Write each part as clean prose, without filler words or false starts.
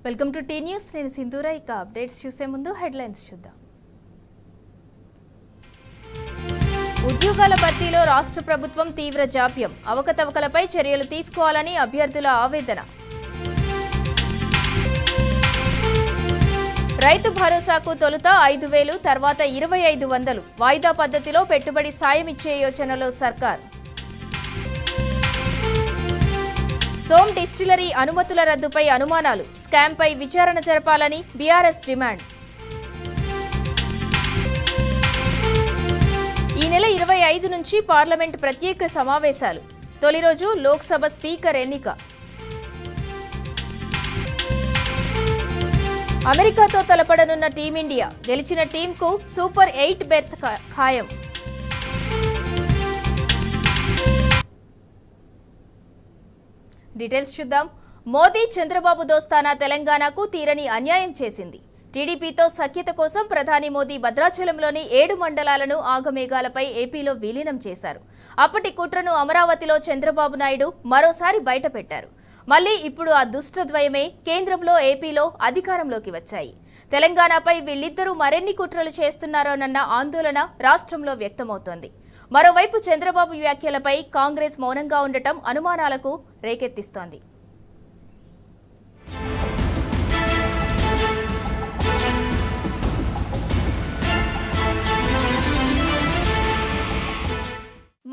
Welcome to tea news. నేను సింధూరా. ఇక updates చూసే ముందు హెడ్లైన్స్ చూద్దాం. ఉద్యోగాల భర్తీలో రాష్ట్ర ప్రభుత్వం తీవ్ర జాప్యం, అవకతవకలపై చర్యలు తీసుకోవాలని అభ్యర్థుల ఆవేదన. రైతు భరోసాకు తొలుత 5,000, తర్వాత 2,500 వాయిదా పద్ధతిలో పెట్టుబడి సాయం ఇచ్చే యోచనలో సర్కార్. సోమ్ డిస్టిలరీ అనుమతుల రద్దుపై అనుమానాలు, స్కామ్పై విచారణ జరపాలని బీఆర్ఎస్ డిమాండ్. ఈ నెల 25 నుంచి పార్లమెంట్ ప్రత్యేక సమావేశాలు, తొలి రోజు లోక్సభ స్పీకర్ ఎన్నిక. అమెరికాతో తలపడనున్న టీమిండియా, గెలిచిన టీంకు సూపర్ 8 బెర్త్ ఖాయం. డీటెయిల్స్ చూద్దాం. మోదీ చంద్రబాబు దోస్తానా తెలంగాణకు తీరని అన్యాయం చేసింది. టీడీపీతో సఖ్యత కోసం ప్రధాని మోదీ భద్రాచలంలోని 7 మండలాలను ఆగమేఘాలపై ఏపీలో విలీనం చేశారు. అప్పటి కుట్రను అమరావతిలో చంద్రబాబు నాయుడు మరోసారి బయటపెట్టారు. మళ్లీ ఇప్పుడు ఆ దుష్టద్వయమే కేంద్రంలో ఏపీలో అధికారంలోకి వచ్చాయి. తెలంగాణపై వీళ్ళిద్దరూ మరెన్ని కుట్రలు చేస్తున్నారోనన్న ఆందోళన రాష్ట్రంలో వ్యక్తమవుతోంది. మరోవైపు చంద్రబాబు వ్యాఖ్యలపై కాంగ్రెస్ మౌనంగా ఉండటం అనుమానాలకు రేకెత్తిస్తోంది.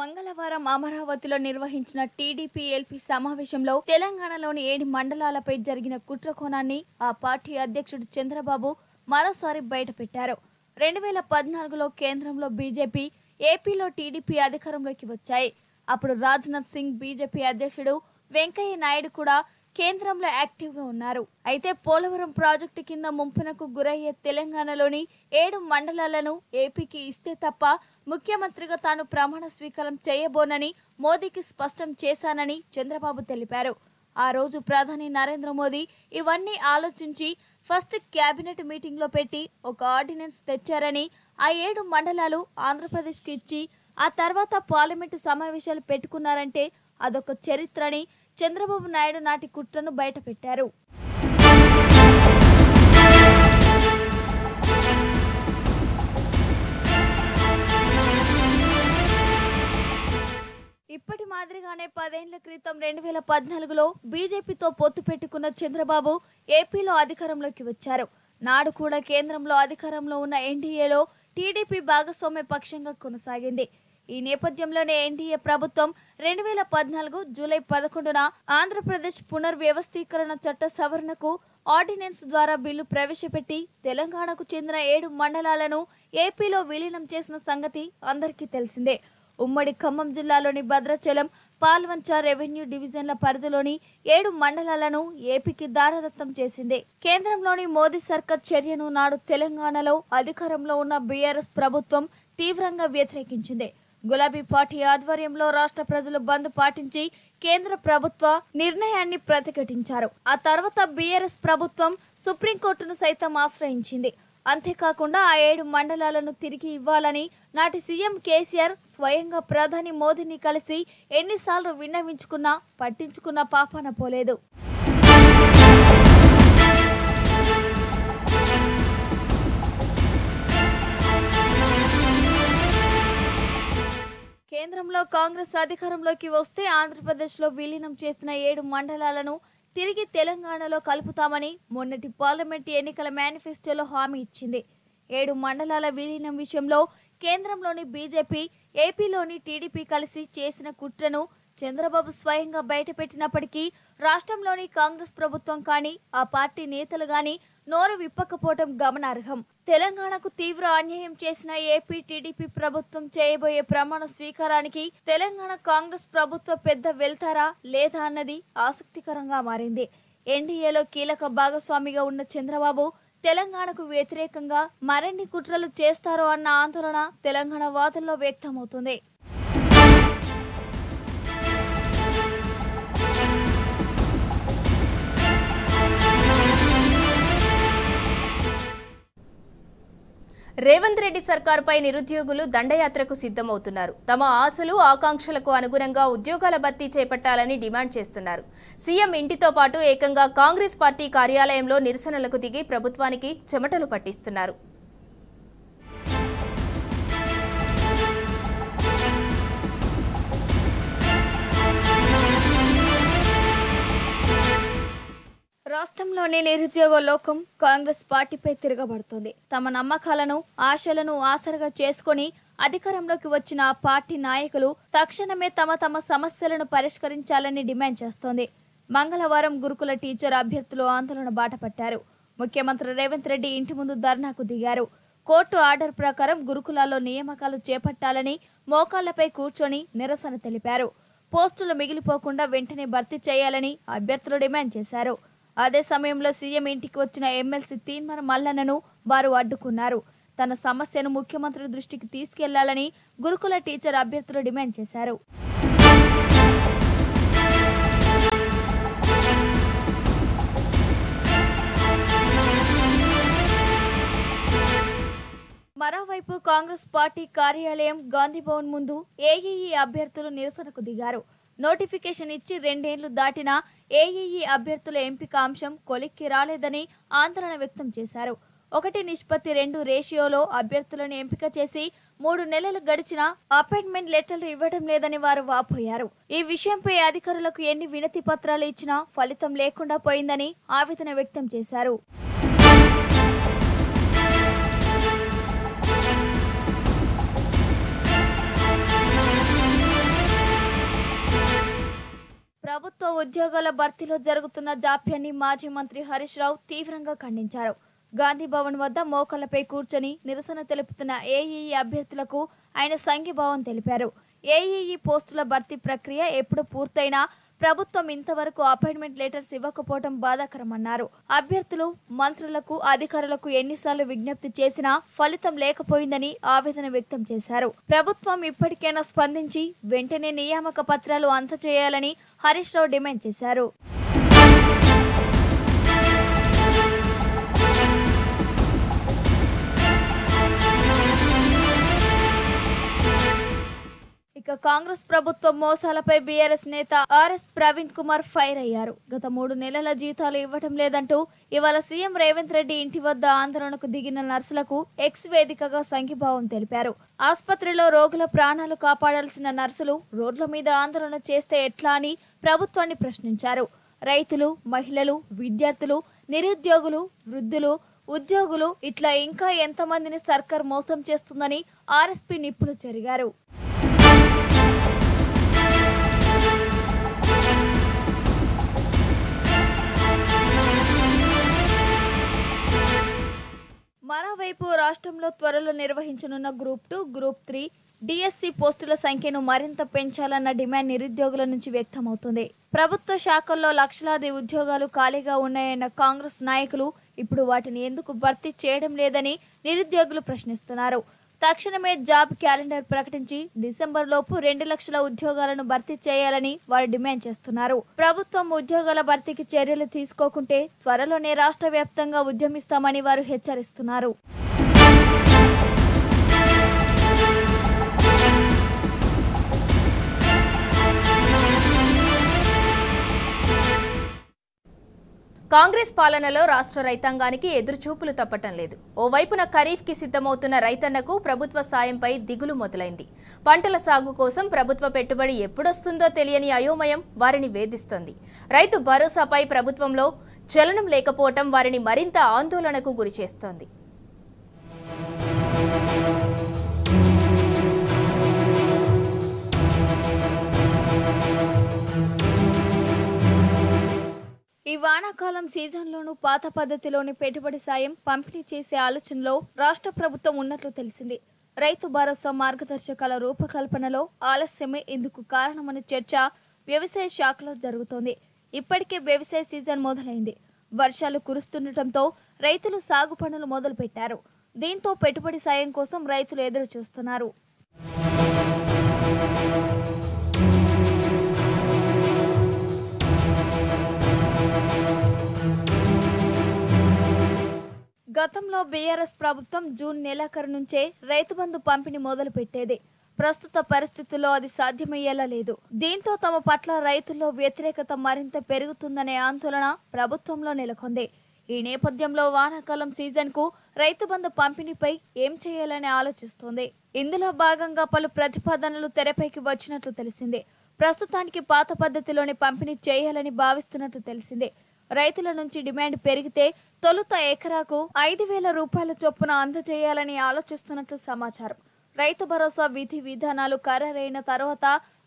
మంగళవారం అమరావతిలో నిర్వహించిన టీడీపీ ఎల్పీ సమావేశంలో తెలంగాణలోని 7 మండలాలపై జరిగిన కుట్రకోణాన్ని ఆ పార్టీ అధ్యక్షుడు చంద్రబాబు మరోసారి బయటపెట్టారు. 2014లో కేంద్రంలో బీజేపీ, ఏపీలో టీడీపీ అధికారంలోకి వచ్చాయి. అప్పుడు రాజ్నాథ్ సింగ్ బీజేపీ అధ్యక్షుడు వెంకయ్య నాయుడు కూడా కేంద్రంలో యాక్టివ్గా ఉన్నారు. అయితే పోలవరం ప్రాజెక్టు కింద ముంపునకు గురయ్యే తెలంగాణలోని 7 మండలాలను ఏపీకి ఇస్తే తప్ప ముఖ్యమంత్రిగా తాను ప్రమాణ స్వీకారం చేయబోనని మోదీకి స్పష్టం చేశానని చంద్రబాబు తెలిపారు. ఆ రోజు ప్రధాని నరేంద్ర మోదీ ఇవన్నీ ఆలోచించి ఫస్ట్ క్యాబినెట్ మీటింగ్ లో పెట్టి ఒక ఆర్డినెన్స్ తెచ్చారని, ఆ 7 మండలాలు ఆంధ్రప్రదేశ్కి ఇచ్చి ఆ తర్వాత పార్లమెంటు సమావేశాలు పెట్టుకున్నారంటే అదొక చరిత్రని చంద్రబాబు నాయుడు నాటి కుట్రను బయటపెట్టారు. ఇప్పటి మాదిరిగానే 10 ఏళ్ల క్రితం 2014లో బీజేపీతో పొత్తు పెట్టుకున్న చంద్రబాబు ఏపీలో అధికారంలోకి వచ్చారు. నాడు కూడా కేంద్రంలో అధికారంలో ఉన్న ఎన్డీఏలో టీడీపీ భాగస్వామ్య పక్షంగా కొనసాగింది. ఈ నేపథ్యంలోనే ఎన్డీఏ ప్రభుత్వం 2014 జూలై 11న ఆంధ్రప్రదేశ్ పునర్వ్యవస్థీకరణ చట్ట సవరణకు ఆర్డినెన్స్ ద్వారా బిల్లు ప్రవేశపెట్టి తెలంగాణకు చెందిన 7 మండలాలను ఏపీలో విలీనం చేసిన సంగతి అందరికీ తెలిసిందే. ఉమ్మడి ఖమ్మం జిల్లాలోని భద్రాచలం, పాల్వంచ రెవెన్యూ డివిజన్ల పరిధిలోని 7 మండలాలను ఏపీకి దారదత్తం చేసింది. కేంద్రంలోని మోదీ సర్కార్ చర్యను నాడు తెలంగాణలో అధికారంలో ఉన్న బీఆర్ఎస్ ప్రభుత్వం తీవ్రంగా వ్యతిరేకించింది. గులాబీ పార్టీ ఆధ్వర్యంలో రాష్ట్ర ప్రజలు బంద్ పాటించి కేంద్ర ప్రభుత్వ నిర్ణయాన్ని ప్రతిఘటించారు. ఆ తర్వాత బీఆర్ఎస్ ప్రభుత్వం సుప్రీంకోర్టును సైతం ఆశ్రయించింది. అంతేకాకుండా ఆ 7 మండలాలను తిరిగి ఇవ్వాలని నాటి సీఎం కేసీఆర్ స్వయంగా ప్రధాని మోదీని కలిసి ఎన్నిసార్లు విన్నవించుకున్నా పట్టించుకున్న పాపాన పోలేదు. కేంద్రంలో కాంగ్రెస్ అధికారంలోకి వస్తే ఆంధ్రప్రదేశ్లో విలీనం చేసిన 7 మండలాలను తిరిగి తెలంగాణలో కలుపుతామని మొన్నటి పార్లమెంట్ ఎన్నికల మేనిఫెస్టోలో హామీ ఇచ్చింది. 7 మండలాల విలీనం విషయంలో కేంద్రంలోని బీజేపీ, ఏపీలోని టీడీపీ కలిసి చేసిన కుట్రను చంద్రబాబు స్వయంగా బయటపెట్టినప్పటికీ రాష్ట్రంలోని కాంగ్రెస్ ప్రభుత్వం కానీ ఆ పార్టీ నేతలు గాని నోరు విప్పకపోవడం గమనార్హం. తెలంగాణకు తీవ్ర అన్యాయం చేసిన ఏపీ టీడీపీ ప్రభుత్వం చేయబోయే ప్రమాణ స్వీకారానికి తెలంగాణ కాంగ్రెస్ ప్రభుత్వ పెద్ద వెళ్తారా లేదా అన్నది ఆసక్తికరంగా మారింది. ఎన్డీఏలో కీలక భాగస్వామిగా ఉన్న చంద్రబాబు తెలంగాణకు వ్యతిరేకంగా మరిన్ని కుట్రలు చేస్తారో అన్న ఆందోళన తెలంగాణ వాదుల్లో వ్యక్తమవుతుంది. రేవంత్ రెడ్డి సర్కారుపై నిరుద్యోగులు దండయాత్రకు సిద్ధమవుతున్నారు. తమ ఆశలు ఆకాంక్షలకు అనుగుణంగా ఉద్యోగాల భర్తీ చేపట్టాలని డిమాండ్ చేస్తున్నారు. సీఎం ఇంటితో పాటు ఏకంగా కాంగ్రెస్ పార్టీ కార్యాలయంలో నిరసనలకు దిగి ప్రభుత్వానికి చెమటలు పట్టిస్తున్నారు. రాష్ట్రంలోని నిరుద్యోగ లోకం కాంగ్రెస్ పార్టీపై తిరగబడుతోంది. తమ నమ్మకాలను ఆశలను ఆసరగా చేసుకుని అధికారంలోకి వచ్చిన ఆ పార్టీ నాయకులు తక్షణమే తమ సమస్యలను పరిష్కరించాలని డిమాండ్ చేస్తోంది. మంగళవారం గురుకుల టీచర్ అభ్యర్థులు ఆందోళన బాట పట్టారు. ముఖ్యమంత్రి రేవంత్ రెడ్డి ఇంటి ముందు ధర్నాకు దిగారు. కోర్టు ఆర్డర్ ప్రకారం గురుకులాల్లో నియామకాలు చేపట్టాలని మోకాళ్లపై కూర్చొని నిరసన తెలిపారు. పోస్టులు మిగిలిపోకుండా వెంటనే భర్తీ చేయాలని అభ్యర్థులు డిమాండ్ చేశారు. అదే సమయంలో సీఎం ఇంటికి వచ్చిన ఎమ్మెల్సీ తీన్మార్ మల్లన్నను వారు అడ్డుకున్నారు. తన సమస్యను ముఖ్యమంత్రి దృష్టికి తీసుకెళ్లాలని గురుకుల టీచర్ అభ్యర్థులు డిమాండ్ చేశారు. మరోవైపు కాంగ్రెస్ పార్టీ కార్యాలయం గాంధీభవన్ ముందు ఏఈఈ అభ్యర్థులు నిరసనకు దిగారు. నోటిఫికేషన్ ఇచ్చి 2 ఏళ్లు దాటినా ఏఈఈ అభ్యర్థుల ఎంపిక అంశం కొలిక్కి రాలేదని ఆందోళన వ్యక్తం చేశారు. 1:2 రేషియోలో అభ్యర్థులను ఎంపిక చేసి 3 నెలలు గడిచినా అపాయింట్మెంట్ లెటర్లు ఇవ్వడం లేదని వారు వాపోయారు. ఈ విషయంపై అధికారులకు ఎన్ని వినతి పత్రాలు ఇచ్చినా ఫలితం లేకుండా పోయిందని ఆవేదన వ్యక్తం చేశారు. ప్రభుత్వ ఉద్యోగాల భర్తీలో జరుగుతున్న జాప్యాన్ని మాజీ మంత్రి హరీష్ రావు తీవ్రంగా ఖండించారు. గాంధీభవన్ వద్ద మోకాళ్లపై కూర్చొని నిరసన తెలుపుతున్న ఏఈఈ అభ్యర్థులకు ఆయన సంఘీభావం తెలిపారు. ఏఈఈ పోస్టుల భర్తీ ప్రక్రియ ఎప్పుడు పూర్తయినా ప్రభుత్వం ఇంతవరకు అపాయింట్మెంట్ లెటర్స్ ఇవ్వకపోవడం బాధాకరమన్నారు. అభ్యర్థులు మంత్రులకు అధికారులకు ఎన్నిసార్లు విజ్ఞప్తి చేసినా ఫలితం లేకపోయిందని ఆవేదన వ్యక్తం చేశారు. ప్రభుత్వం ఇప్పటికైనా స్పందించి వెంటనే నియామక పత్రాలు అందజేయాలని హరీష్ రావు డిమాండ్ చేశారు. ఇక కాంగ్రెస్ ప్రభుత్వం మోసాలపై బీఆర్ఎస్ నేత ఆర్ఎస్ ప్రవీణ్ కుమార్ ఫైర్ అయ్యారు. గత 3 నెలల జీతాలు ఇవ్వటం లేదంటూ ఇవాళ సీఎం రేవంత్ రెడ్డి ఇంటి వద్ద ఆందోళనకు దిగిన నర్సులకు ఎక్స్ వేదికగా సంఘీభావం తెలిపారు. ఆసుపత్రిలో రోగుల ప్రాణాలు కాపాడాల్సిన నర్సులు రోడ్ల మీద ఆందోళన చేస్తే ఎట్లా అని ప్రభుత్వాన్ని ప్రశ్నించారు. రైతులు, మహిళలు, విద్యార్థులు, నిరుద్యోగులు, వృద్ధులు, ఉద్యోగులు ఇట్లా ఇంకా ఎంతమందిని సర్కార్ మోసం చేస్తుందని ఆర్ఎస్పీ నిప్పులు చెరిగారు. మరోవైపు రాష్ట్రంలో త్వరలో నిర్వహించనున్న గ్రూప్ 2, గ్రూప్ 3, డిఎస్సి పోస్టుల సంఖ్యను మరింత పెంచాలన్న డిమాండ్ నిరుద్యోగుల నుంచి వ్యక్తమవుతుంది. ప్రభుత్వ శాఖల్లో లక్షలాది ఉద్యోగాలు ఖాళీగా ఉన్నాయన్న కాంగ్రెస్ నాయకులు ఇప్పుడు వాటిని ఎందుకు భర్తీ చేయడం లేదని నిరుద్యోగులు ప్రశ్నిస్తున్నారు. తక్షణమే జాబ్ క్యాలెండర్ ప్రకటించి డిసెంబర్ లోపు 2 లక్షల ఉద్యోగాలను భర్తీ చేయాలని వారు డిమాండ్ చేస్తున్నారు. ప్రభుత్వం ఉద్యోగాల భర్తీకి చర్యలు తీసుకోకుంటే త్వరలోనే రాష్ట్ర వ్యాప్తంగా ఉద్యమిస్తామని వారు హెచ్చరిస్తున్నారు. కాంగ్రెస్ పాలనలో రాష్ట్ర రైతాంగానికి ఎదురుచూపులు తప్పటం లేదు. ఓవైపున ఖరీఫ్కి సిద్ధమవుతున్న రైతన్నకు ప్రభుత్వ సాయంపై దిగులు మొదలైంది. పంటల సాగు కోసం ప్రభుత్వ పెట్టుబడి ఎప్పుడొస్తుందో తెలియని అయోమయం వారిని వేధిస్తోంది. రైతు భరోసాపై ప్రభుత్వంలో చలనం లేకపోవటం వారిని మరింత ఆందోళనకు గురిచేస్తోంది. ఈ వానాకాలం సీజన్లోనూ పాత పద్ధతిలోని పెట్టుబడి సాయం పంపిణీ చేసే ఆలోచనలో రాష్ట్ర ప్రభుత్వం ఉన్నట్లు తెలిసింది. రైతు భరోసా మార్గదర్శకాల రూపకల్పనలో ఆలస్యమే ఇందుకు కారణమనే చర్చ వ్యవసాయ శాఖలో జరుగుతోంది. ఇప్పటికే వ్యవసాయ సీజన్ మొదలైంది. వర్షాలు కురుస్తుండటంతో రైతులు సాగు పనులు మొదలుపెట్టారు. దీంతో పెట్టుబడి సాయం కోసం రైతులు ఎదురు చూస్తున్నారు. గతంలో బీఆర్ఎస్ ప్రభుత్వం జూన్ నెలాఖరు నుంచే రైతు బంధు పంపిణీ మొదలు పెట్టేది. ప్రస్తుత పరిస్థితుల్లో అది సాధ్యమయ్యేలా లేదు. దీంతో తమ పట్ల రైతుల్లో వ్యతిరేకత మరింత పెరుగుతుందనే ఆందోళన ప్రభుత్వంలో నెలకొంది. ఈ నేపథ్యంలో వానాకాలం సీజన్ కు రైతు బంధు పంపిణీపై ఏం చేయాలని ఆలోచిస్తోంది. ఇందులో భాగంగా పలు ప్రతిపాదనలు తెరపైకి వచ్చినట్లు తెలిసింది. ప్రస్తుతానికి పాత పద్ధతిలోనే పంపిణీ చేయాలని భావిస్తున్నట్లు తెలిసింది. రైతుల నుంచి డిమాండ్ పెరిగితే తొలుత ఎకరాకు 5,000 రూపాయల చొప్పున అందజేయాలని ఆలోచిస్తున్నట్లు సమాచారం. రైతు భరోసా విధి విధానాలు ఖరారైన తర్వాత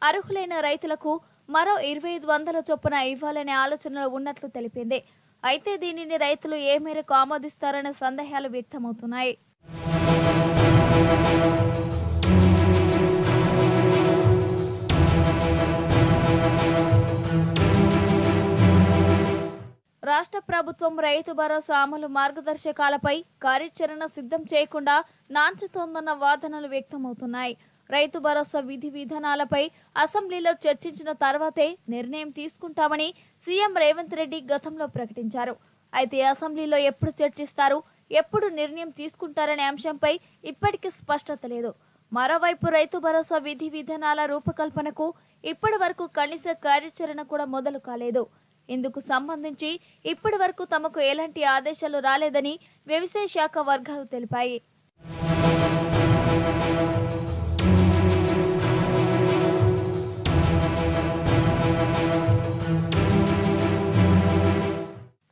అర్హులైన రైతులకు మరో 2,500 చొప్పున ఇవ్వాలనే ఆలోచనలో ఉన్నట్లు తెలిపింది. అయితే దీనిని రైతులు ఏ మేరకు ఆమోదిస్తారనే సందేహాలు వ్యక్తమవుతున్నాయి. రాష్ట్ర ప్రభుత్వం రైతు భరోసా అమలు మార్గదర్శకాలపై కార్యాచరణ సిద్ధం చేయకుండా నాంచుతోందన్న వాదనలు వ్యక్తమవుతున్నాయి. రైతు భరోసా విధి విధానాలపై అసెంబ్లీలో చర్చించిన తర్వాతే నిర్ణయం తీసుకుంటామని సీఎం రేవంత్ రెడ్డి గతంలో ప్రకటించారు. అయితే అసెంబ్లీలో ఎప్పుడు చర్చిస్తారు, ఎప్పుడు నిర్ణయం తీసుకుంటారనే అంశంపై ఇప్పటికీ స్పష్టత లేదు. మరోవైపు రైతు భరోసా విధి విధానాల రూపకల్పనకు ఇప్పటి వరకు కనీస కార్యాచరణ కూడా మొదలు కాలేదు. ఇందుకు సంబంధించి ఇప్పటి వరకు తమకు ఎలాంటి ఆదేశాలు రాలేదని వ్యవసాయ శాఖ వర్గాలు తెలిపాయి.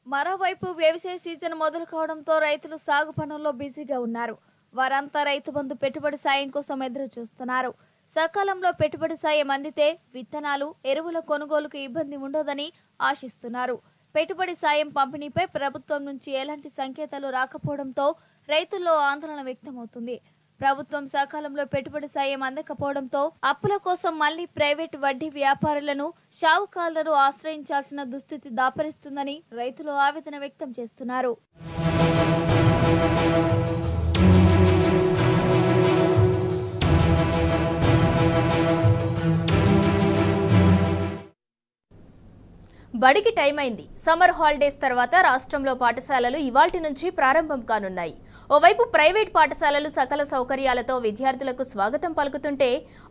మరోవైపు వ్యవసాయ సీజన్ మొదలు కావడంతో రైతులు సాగు పనుల్లో బిజీగా ఉన్నారు. వారంతా రైతు బంధు పెట్టుబడి సాయం కోసం ఎదురు చూస్తున్నారు. సకాలంలో పెట్టుబడి సాయం అందితే విత్తనాలు, ఎరువుల కొనుగోలుకు ఇబ్బంది ఉండదని ఆశిస్తున్నారు. పెట్టుబడి సాయం పంపిణీపై ప్రభుత్వం నుంచి ఎలాంటి సంకేతాలు రాకపోవడంతో రైతుల్లో ఆందోళన వ్యక్తమవుతుంది. ప్రభుత్వం సకాలంలో పెట్టుబడి సాయం అందకపోవడంతో అప్పుల కోసం మళ్లీ ప్రైవేటు వడ్డీ వ్యాపారులను, షావుకారులను ఆశ్రయించాల్సిన దుస్థితి దాపరిస్తుందని రైతులు ఆవేదన వ్యక్తం చేస్తున్నారు. బడికి టైం అయింది. సమ్మర్ హాలిడేస్ తర్వాత రాష్ట్రంలో పాఠశాలలు ఇవాల్టి నుంచి ప్రారంభం కానున్నాయి. ఓవైపు ప్రైవేట్ పాఠశాలలు సకల సౌకర్యాలతో విద్యార్థులకు స్వాగతం పలుకుతుంటే,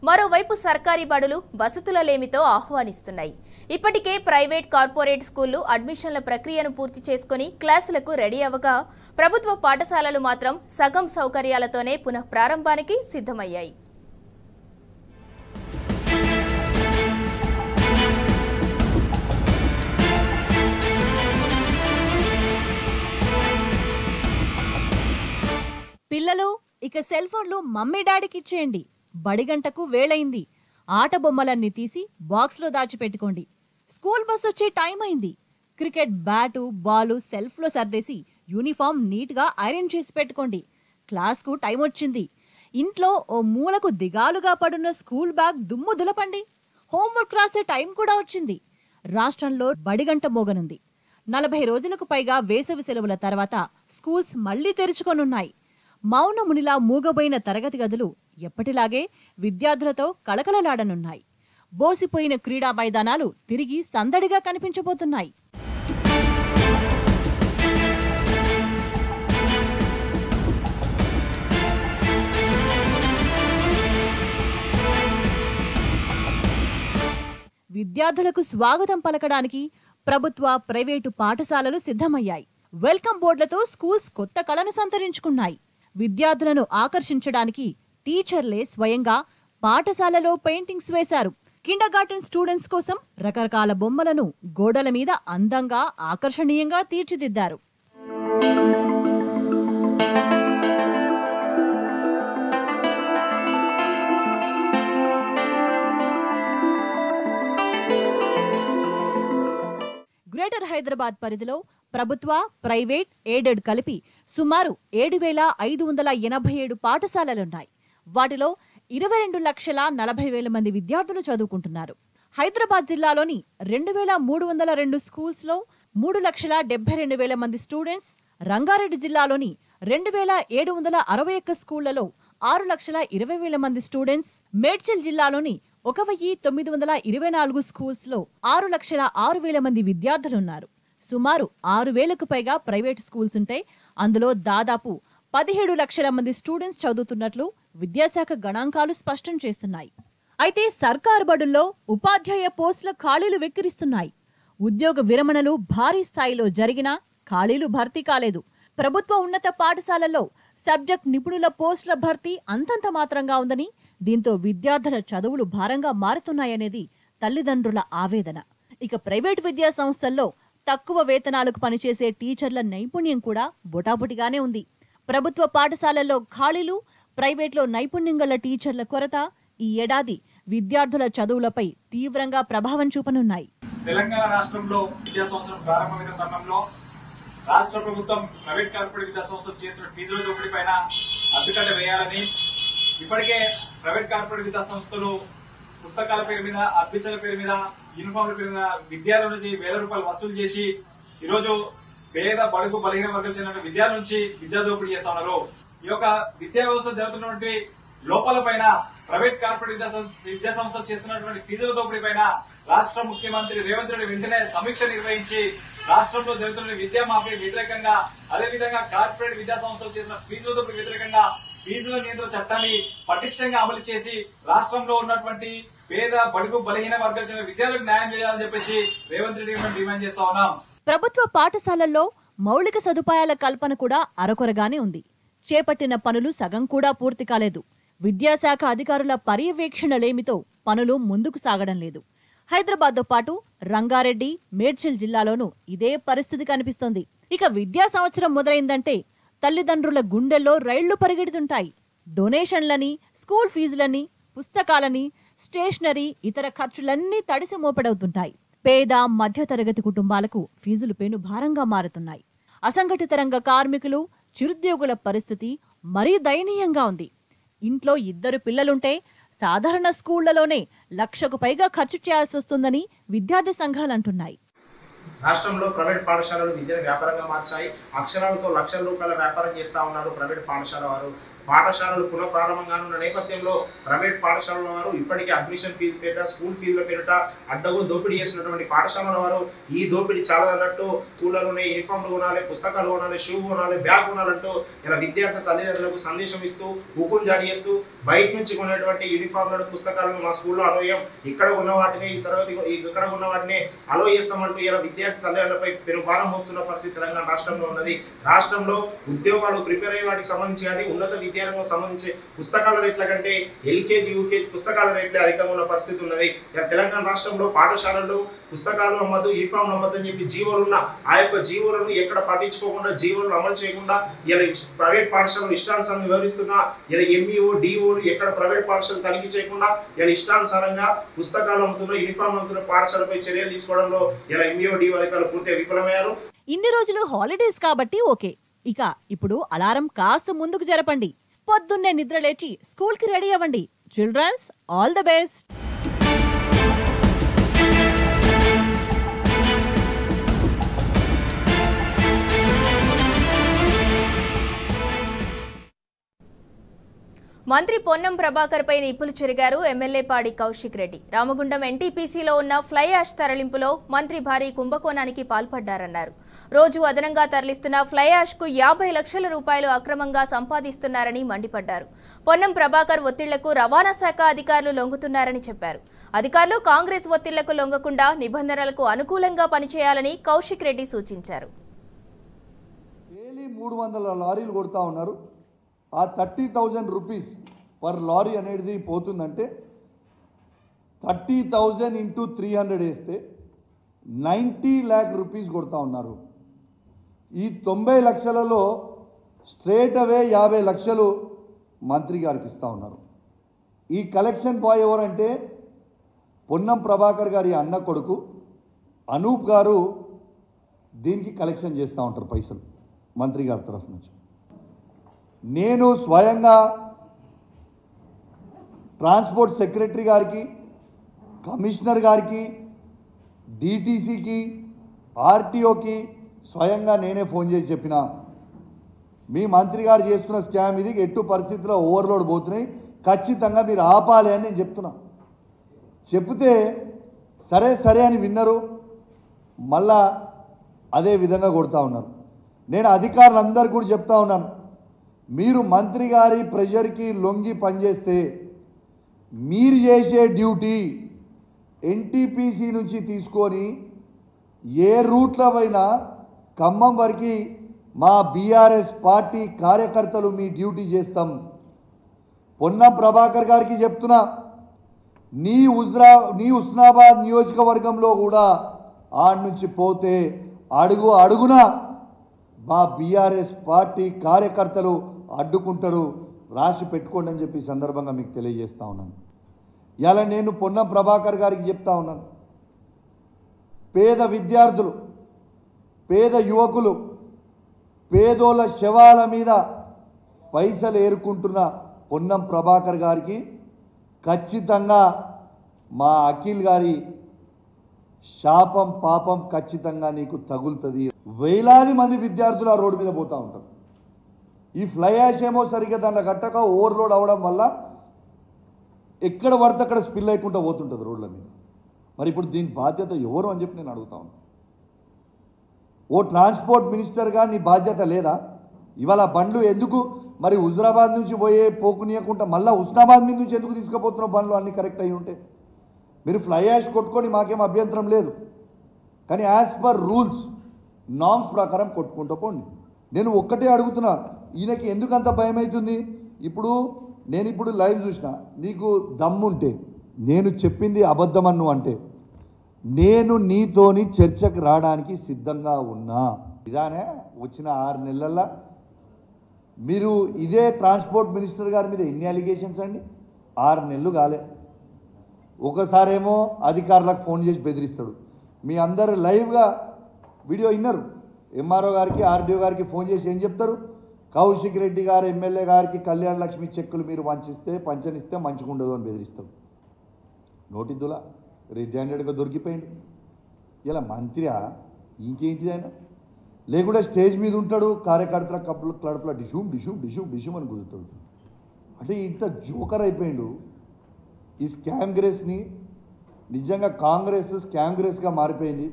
మరోవైపు సర్కారీ బడులు వసతుల లేమితో ఆహ్వానిస్తున్నాయి. ఇప్పటికే ప్రైవేట్, కార్పొరేట్ స్కూళ్లు అడ్మిషన్ల ప్రక్రియను పూర్తి చేసుకుని క్లాసులకు రెడీ అవ్వగా, ప్రభుత్వ పాఠశాలలు మాత్రం సగం సౌకర్యాలతోనే పునః ప్రారంభానికి సిద్ధమయ్యాయి. పిల్లలు ఇక సెల్ ఫోన్లు మమ్మీ డాడీకి ఇచ్చేయండి. బడిగంటకు వేళయింది. ఆట బొమ్మలన్నీ తీసి బాక్స్లో దాచిపెట్టుకోండి. స్కూల్ బస్ వచ్చే టైం అయింది. క్రికెట్ బ్యాటు, బాలు సెల్ఫ్లో సర్దేసి యూనిఫామ్ నీట్గా ఐరన్ చేసి పెట్టుకోండి. క్లాస్కు టైం వచ్చింది. ఇంట్లో ఓ మూలకు దిగాలుగా పడున్న స్కూల్ బ్యాగ్ దుమ్ము దులపండి. హోంవర్క్ రాసే టైం కూడా వచ్చింది. రాష్ట్రంలో బడిగంట మోగనుంది. 40 రోజులకు పైగా వేసవి సెలవుల తర్వాత స్కూల్స్ మళ్లీ తెరుచుకొనున్నాయి. మౌనమునిలా మూగబోయిన తరగతి గదులు ఎప్పటిలాగే విద్యార్థులతో కళకళలాడనున్నాయి. బోసిపోయిన క్రీడా మైదానాలు తిరిగి సందడిగా కనిపించబోతున్నాయి. విద్యార్థులకు స్వాగతం పలకడానికి ప్రభుత్వ, ప్రైవేటు పాఠశాలలు సిద్ధమయ్యాయి. వెల్కమ్ బోర్డులతో స్కూల్స్ కొత్త కళను సంతరించుకున్నాయి. విద్యార్థులను ఆకర్షించడానికి టీచర్లే స్వయంగా పాఠశాలలో పెయింటింగ్స్ వేశారు. కిండర్గార్టెన్ స్టూడెంట్స్ కోసం రకరకాల బొమ్మలను గోడల మీద అందంగా, ఆకర్షణీయంగా తీర్చిదిద్దారు. గ్రేటర్ హైదరాబాద్ పరిధిలో ప్రభుత్వ, ప్రైవేట్, ఎయిడెడ్ కలిపి సుమారు 7,587 పాఠశాలలున్నాయి. వాటిలో 22,40,000 మంది విద్యార్థులు చదువుకుంటున్నారు. హైదరాబాద్ జిల్లాలోని 2,302 స్కూల్స్లో 3,72,000 మంది స్టూడెంట్స్, రంగారెడ్డి జిల్లాలోని 2,761 స్కూళ్లలో 6,20,000 మంది స్టూడెంట్స్, మేడ్చల్ జిల్లాలోని 1,924 స్కూల్స్లో 6,06,000 మంది విద్యార్థులున్నారు. సుమారు 6,000కు పైగా ప్రైవేట్ స్కూల్స్ ఉంటే అందులో దాదాపు 17 లక్షల మంది స్టూడెంట్స్ చదువుతున్నట్లు విద్యాశాఖ గణాంకాలు స్పష్టం చేస్తున్నాయి. అయితే సర్కారు బడుల్లో ఉపాధ్యాయ పోస్టుల ఖాళీలు వెక్కిరిస్తున్నాయి. ఉద్యోగ విరమణలు భారీ స్థాయిలో జరిగినా ఖాళీలు భర్తీ కాలేదు. ప్రభుత్వ ఉన్నత పాఠశాలల్లో సబ్జెక్ట్ నిపుణుల పోస్టుల భర్తీ అంతంత మాత్రంగా ఉందని, దీంతో విద్యార్థుల చదువులు భారంగా మారుతున్నాయనేది తల్లిదండ్రుల ఆవేదన. ఇక ప్రైవేటు విద్యా సంస్థల్లో తక్కువ వేతనాలకు పనిచేసే టీచర్ల నైపుణ్యం కూడా బొటాబొటిగానే ఉంది. ప్రభుత్వ పాఠశాలల్లో ఖాళీలు, ప్రైవేట్లో నైపుణ్యం గల టీచర్ల కొరత ఈ ఏడాది విద్యార్థుల చదువులపై తీవ్రంగా ప్రభావం చూపనున్నాయి. తెలంగాణ రాష్ట్రంలో విద్యా సంవత్సరం ప్రారంభమైన తరుణంలో రాష్ట్ర ప్రభుత్వం ప్రైవేట్ కార్పొరేట్ విద్యా సంస్థలు చేసిన ఫీజుల దోపిడీ పైన అడ్డుకట్ట వేయాలని, ఇప్పటికే ప్రైవేట్ కార్పొరేట్ విద్యా సంస్థలు పుస్తకాల పేరు మీద, అడ్మిషన్ల పేరు మీద, యూనిఫామ్ల పేరు మీద విద్యార్థుల నుంచి ₹1,000 వసూలు చేసి ఈరోజు పేద బడుగు బలహీన వర్గాలకు చెందిన విద్యార్థుల నుంచి విద్యా దోపిడీ చేస్తా ఉన్నారు. ఈ యొక్క విద్యా వ్యవస్థ జరుగుతున్నటువంటి లోపాల పైన, ప్రైవేట్ కార్పొరేట్ విద్యా సంస్థలు చేస్తున్నటువంటి ఫీజుల దోపిడీ పైన రాష్ట్ర ముఖ్యమంత్రి రేవంత్ రెడ్డి వెంటనే సమీక్ష నిర్వహించి రాష్ట్రంలో జరుగుతున్న విద్యా మాఫీ వ్యతిరేకంగా, అదేవిధంగా కార్పొరేట్ విద్యా సంస్థలు చేసిన ఫీజుల దోపిడీ వ్యతిరేకంగా ఫీజుల నియంత్రణ చట్టాన్ని పటిష్టంగా అమలు చేసి రాష్ట్రంలో ఉన్నటువంటి పేద బడుగు బలహీన వర్గాలకు చెందిన విద్యార్థులకు న్యాయం చేయాలని చెప్పేసి రేవంత్ రెడ్డి డిమాండ్ చేస్తా ఉన్నాం. ప్రభుత్వ పాఠశాలల్లో మౌలిక సదుపాయాల కల్పన కూడా అరకొరగానే ఉంది. చేపట్టిన పనులు సగం కూడా పూర్తి కాలేదు. విద్యాశాఖ అధికారుల పర్యవేక్షణలేమితో పనులు ముందుకు సాగడం లేదు. హైదరాబాద్తో పాటు రంగారెడ్డి, మేడ్చల్ జిల్లాలోనూ ఇదే పరిస్థితి కనిపిస్తోంది. ఇక విద్యా సంవత్సరం మొదలైందంటే తల్లిదండ్రుల గుండెల్లో రైళ్లు పరిగెడుతుంటాయి. డొనేషన్లని, స్కూల్ ఫీజులని, పుస్తకాలని, స్టేషనరీ, ఇతర ఖర్చులన్నీ తడిసి మోపెడవుతుంటాయి. పేద మధ్యతరగతి కుటుంబాలకు ఫీజులు పెను భారంగా మారుతున్నాయి. అసంఘటిత రంగ కార్మికులు, చిరుద్యోగుల పరిస్థితి మరీ దయనీయంగా ఉంది. ఇంట్లో 2 పిల్లలుంటే సాధారణ స్కూళ్లలోనే లక్షకు పైగా ఖర్చు చేయాల్సి వస్తుందని విద్యార్థి సంఘాలంటున్నాయి. రాష్ట్రంలో ప్రైవేట్ పాఠశాలలు విద్యను వ్యాపారంగా మార్చాయి. అక్షరాలతో లక్షల రూపాయల వ్యాపారం చేస్తా ఉన్నారు ప్రైవేట్ పాఠశాల వారు. పాఠశాలలు పునఃప్రారంభంగానున్న నేపథ్యంలో ప్రైవేట్ పాఠశాలల వారు ఇప్పటికే అడ్మిషన్ ఫీజు పేరిట, స్కూల్ ఫీజుల పేరిట అడ్డగో దోపిడీ చేసినటువంటి పాఠశాలల వారు ఈ దోపిడీ చాలదన్నట్టు స్కూళ్లలోనే యూనిఫామ్లు కొనాలి, పుస్తకాలు కొనాలి, షూ కొనాలి, బ్యాగ్ కొనాలంటూ ఇలా విద్యార్థి తల్లిదండ్రులకు సందేశం ఇస్తూ హుకుం జారీ చేస్తూ బయట నుంచి కొనేటువంటి యూనిఫామ్లను, పుస్తకాలను మా స్కూల్లో అలోయం, ఇక్కడ ఉన్న వాటిని ఇక్కడ ఉన్న వాటిని అలో చేస్తామంటూ ఇలా విద్యార్థి తల్లిదండ్రులపై పెను భారం మోపుతున్న పరిస్థితి తెలంగాణ రాష్ట్రంలో ఉన్నది. రాష్ట్రంలో ఉద్యోగాలు ప్రిపేర్ అయ్యే వాటికి సంబంధించి కానీ, ఉన్నత విద్యారంగం సంబంధించి పుస్తకాల రేట్ల కంటే ఎల్కేజీ, యూకేజీ పుస్తకాల రేట్లే అధికంగా ఉన్న పరిస్థితి ఉన్నది. తెలంగాణ రాష్ట్రంలో పాఠశాలల్లో పుస్తకాలు అమ్మద్దు, యూనిఫామ్ అమ్మద్దు అని చెప్పి జీవోలు ఉన్న ఆ యొక్క జీవోలను ఎక్కడ పట్టించుకోకుండా, జీవోలను అమలు చేయకుండా ఇలా ప్రైవేట్ పాఠశాలలు ఇష్టానుసారంగా వివరిస్తున్నా, ఇలా ఎంఈఓ, డిఓలు ఎక్కడ ప్రైవేట్ పాఠశాలలు తనిఖీ చేయకుండా ఇలా ఇష్టానుసారంగా పుస్తకాలు అమ్ముతున్న, యూనిఫామ్ అమ్ముతున్న పాఠశాలపై చర్యలు తీసుకోవడంలో ఇలా ఎంఈఓ, డిఓ అధికారులు పూర్తిగా విఫలమయ్యారు. ఇన్ని రోజులు హాలిడేస్ కాబట్టి ఓకే. ఇక ఇప్పుడు అలారం కాస్త ముందుకు జరపండి. పొద్దున్నే నిద్ర లేచి స్కూల్కి రెడీ అవ్వండి. Childrens, all the best. మంత్రి పొన్నం ప్రభాకర్ పై నిప్పులు చెరిగారు ఎమ్మెల్యే పాడి కౌశిక్ రెడ్డి. రామగుండం ఎన్టీపీసీలో ఉన్న ఫ్లై యాష్ తరలింపులో మంత్రి భారీ కుంభకోణానికి పాల్పడ్డారన్నారు. రోజు అదనంగా తరలిస్తున్న ఫ్లై యాష్ కు 50 లక్షల రూపాయలు అక్రమంగా సంపాదిస్తున్నారని మండిపడ్డారు. పొన్నం ప్రభాకర్ ఒత్తిళ్లకు రవాణా శాఖ అధికారులు లొంగుతున్నారని చెప్పారు. అధికారులు కాంగ్రెస్ ఒత్తిళ్లకు లొంగకుండా నిబంధనలకు అనుకూలంగా పనిచేయాలని కౌశిక్ రెడ్డి సూచించారు. 300 లారీలు కొడతా ఉన్నారు. ఆ 30,000 రూపీస్ పర్ లారీ అనేది పోతుందంటే 30,000 ఇంటూ 300 వేస్తే 90 lakh రూపీస్ కొడతా ఉన్నారు. ఈ 90 లక్షలలో స్ట్రేట్ అవే 50 లక్షలు మంత్రి గారికి ఇస్తూ ఉన్నారు. ఈ కలెక్షన్ బాయ్ ఎవరంటే పొన్నం ప్రభాకర్ గారి అన్న కొడుకు అనూప్ గారు దీనికి కలెక్షన్ చేస్తూ ఉంటారు పైసలు మంత్రి గారి తరఫు నుంచి. నేను స్వయంగా ట్రాన్స్పోర్ట్ సెక్రటరీ గారికి, కమిషనర్ గారికి, డిటీసీకి, ఆర్టీఓకి స్వయంగా నేనే ఫోన్ చేసి చెప్పిన, మీ మంత్రి గారు చేస్తున్న స్కామ్ ఇది, ఎట్టు పరిస్థితుల్లో ఓవర్లోడ్ పోతున్నాయి, ఖచ్చితంగా మీరు ఆపాలి అని నేను చెప్తున్నా. చెప్తే సరే సరే అని విన్నారు. మళ్ళా అదే విధంగా కొడతా ఉన్నారు. నేను అధికారులందరికీ కూడా చెప్తా ఉన్నాను, మీరు మంత్రి గారి ప్రెషర్కి లొంగి పనిచేస్తే మీరు చేసే డ్యూటీ ఎన్టీపీసీ నుంచి తీసుకొని ఏ రూట్లో అయినా ఖమ్మం వరకు మా బీఆర్ఎస్ పార్టీ కార్యకర్తలు మీ డ్యూటీ చేస్తాం. పొన్నం ప్రభాకర్ గారికి చెప్తున్నా, నీ ఉస్నాబాద్ నియోజకవర్గంలో కూడా ఆడ నుంచి పోతే అడుగు అడుగున మా బీఆర్ఎస్ పార్టీ కార్యకర్తలు అడ్డుకుంటారు, రాసి పెట్టుకోండి అని చెప్పి సందర్భంగా మీకు తెలియజేస్తా ఉన్నాను. ఇలా నేను పొన్నం ప్రభాకర్ గారికి చెప్తా ఉన్నాను, పేద విద్యార్థులు, పేద యువకులు, పేదోళ్ళ శవాల మీద పైసలు ఏరుకుంటున్న పొన్నం ప్రభాకర్ గారికి ఖచ్చితంగా మా అఖిల్ గారి శాపం పాపం ఖచ్చితంగా నీకు తగులుతుంది. వేలాది మంది విద్యార్థులు ఆ రోడ్డు మీద పోతూ ఉంటారు. ఈ ఫ్లై యాష్ ఏమో సరిగ్గా దాంట్లో గట్టక ఓవర్లోడ్ అవ్వడం వల్ల ఎక్కడ పడితే అక్కడ స్పిల్ అయ్యకుండా పోతుంటుంది రోడ్ల మీద. మరి ఇప్పుడు దీని బాధ్యత ఎవరు అని చెప్పి నేను అడుగుతా ఉన్నాను. ఓ ట్రాన్స్పోర్ట్ మినిస్టర్గా నీ బాధ్యత లేదా? ఇవాళ బండ్లు ఎందుకు మరి హుజరాబాద్ నుంచి పోకునియకుండా మళ్ళీ హుస్నాబాద్ మీద నుంచి ఎందుకు తీసుకుపోతున్న బండ్లు అన్నీ కరెక్ట్ అయ్యి ఉంటే? మీరు ఫ్లై యాష్ కొట్టుకొని మాకేం అభ్యంతరం లేదు, కానీ యాజ్ పర్ రూల్స్ నామ్స్ ప్రకారం కొట్టుకుంటూ పోండి. నేను ఒక్కటే అడుగుతున్నా, ఈయనకి ఎందుకు అంత భయం అవుతుంది? నేను ఇప్పుడు లైవ్ చూసిన, నీకు దమ్ముంటే నేను చెప్పింది అబద్ధమన్ను అంటే నేను నీతోని చర్చకు రావడానికి సిద్ధంగా ఉన్నా. ఇదానే వచ్చిన 6 నెలల్లో మీరు ఇదే ట్రాన్స్పోర్ట్ మినిస్టర్ గారి మీద ఎన్ని అలిగేషన్స్ అండి? 6 నెలలు కాలే. ఒకసారేమో అధికారులకు ఫోన్ చేసి బెదిరిస్తాడు. మీ అందరు లైవ్గా వీడియో విన్నారు. ఎంఆర్ఓ గారికి ఆర్డీఓ గారికి ఫోన్ చేసి ఏం చెప్తారు? కౌశిక్ రెడ్డి గారు ఎమ్మెల్యే గారికి కళ్యాణ లక్ష్మి చెక్కులు మీరు పంచనిస్తే మంచిగా ఉండదు అని బెదిరిస్తాడు. నోటిద్దులా రెడ్ హ్యాండెడ్గా దొరికిపోయిండు. ఇలా మంత్రియా ఇంకేంటిదైనా లేకుండా స్టేజ్ మీద ఉంటాడు, కార్యకర్తల కడుపులో డిషూమ్ డిషూమ్ డిషూమ్ డిషూమ్ అని కుదురుతాడు. అంటే ఇంత జోకర్ అయిపోయిండు. ఈ స్కామ్ గ్రేస్ని నిజంగా కాంగ్రెస్ స్కామ్ గ్రేస్గా మారిపోయింది.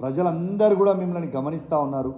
ప్రజలందరూ కూడా మిమ్మల్ని గమనిస్తూ ఉన్నారు.